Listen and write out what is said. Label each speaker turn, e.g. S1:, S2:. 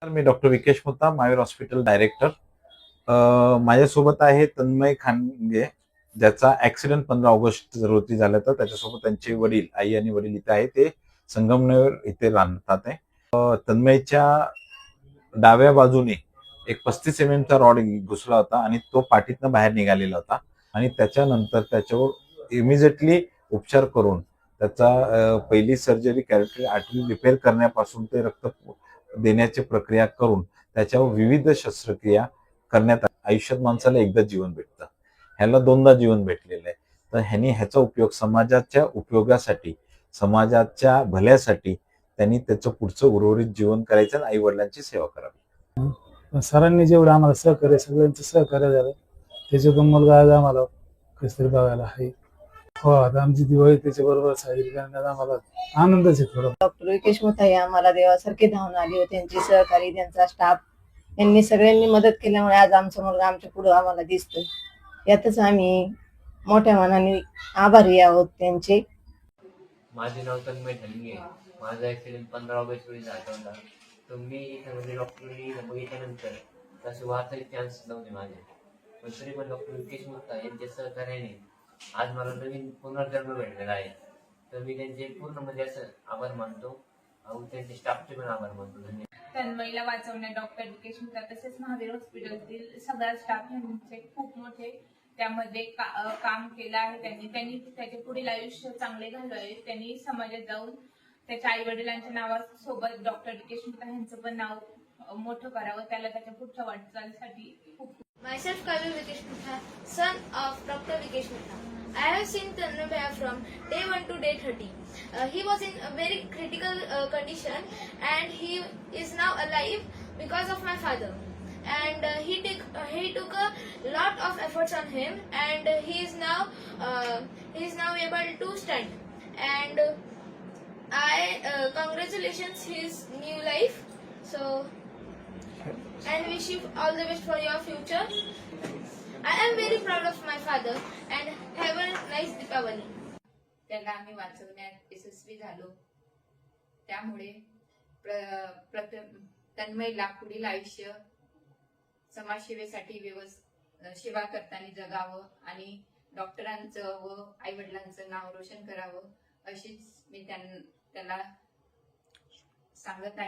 S1: मी doctor Vikesh Mutta, Mayur hospital director. माझ्यासोबत आहे तन्मय खानगे, ज्याचा ऍक्सिडेंट 15 ऑगस्ट रोजी झाला होता. त्याच्यासोबत त्यांचे वडील, आई आणि वडील इथे आहे. ते संगमनेर इथे राहतात आहे. तन्मयच्या डाव्या बाजूने एक 35 चा रॉड घुसला होता आणि तो पाठीतनं बाहेर निघालेला होता. आणि त्याच्यानंतर त्याच्यावर इमिजिएटली उपचार करून त्याचा पहिली सर्जरी कॅरोटिड आर्टरी रिपेअर करण्यापासून ते रक्त देण्याची प्रक्रिया करून त्याच्यावर विविध शस्त्रक्रिया करण्यात आयुष्यात माणसाला एकदा जीवन भेटतं. ह्याला दोनदा जीवन भेटलेलं आहे. तर ह्यानी ह्याचा उपयोग समाजाच्या उपयोगासाठी, समाजाच्या भल्यासाठी त्यांनी त्याचं पुढचं उर्वरित जीवन करायचं आणि आई वडिलांची सेवा करावी.
S2: सरांनी जेवढं आम्हाला सहकार्य, सगळ्यांचं सहकार्य झालं, त्याच्यातून मुलगा आज आम्हाला कसतरी बघायला आहे. हो, आता आमची दिवाळी त्याच्याबरोबर साजरी करण्यात आम्हाला आनंदच आहे थोडा.
S3: डॉक्टर विकेश मुत्ता आम्हाला देवासारखे धावून आले. त्यांचे सहकारी, त्यांचा स्टाफ यांनी सगळ्यांनी मदत केल्यामुळे आज आमचा मुलगा आमच्या पुढे आम्हाला दिसतोय. यातच आम्ही मोठ्या मनाने आभारी आहोत त्यांचे.
S4: माझे नाव तन्मय खानगे. माझा ऍक्सिडेंट 15 ऑगस्ट रोजी झाला होता. तर मी इथे म्हणजे डॉक्टरनी बघितल्यानंतर तसे वाचायचे चान्स नव्हते माझे, पण तरी पण डॉक्टर विकेश मुत्ता यांच्या सहकार्याने आज मला नवीन पुनर्जन्म भेटलेला आहे. तर मी त्यांचे पूर्ण म्हणजे असं आभार मानतो, त्यांच्या स्टाफचे पण आभार मानतो. धन्यवाद.
S5: तन्मयला वाचवण्यात डॉक्टर विकेश मुत्ता तसेच महावीर हॉस्पिटलतील सगळा स्टाफ यांचे खूप मोठे त्यामध्ये काम केलं आहे. त्यांनी त्याचे पुढील आयुष्य चांगले घालवावे. त्यांनी समाजात जाऊन त्याच्या आई वडिलांच्या नावासोबत डॉक्टर विकेश मुत्ता यांचं पण नाव मोठं करावं. त्याला त्याच्या पुढच्या वाटचालीसाठी खूप.
S6: Myself Kavya Vikesh Mutha, son of Dr. Vikesh Mutha. I have seen Tanmay Bhaiya from day 1 to day 30. He was in a very critical condition and he is now alive because of my father. And he took a lot of efforts on him and he is now able to stand. And I congratulations his new life. So. And wish you all the best for your future. I am very proud of my father and have a nice Deepavali.
S7: त्याला आम्ही वाचवण्यात यशस्वी झालो. त्यामुळे तन्मयला पुढील आयुष्य समाजसेवेसाठी सेवा करताना जगावं आणि डॉक्टरांचं व आई वडिलांचं नाव रोशन करावं, अशीच मी त्याला सांगत आहे.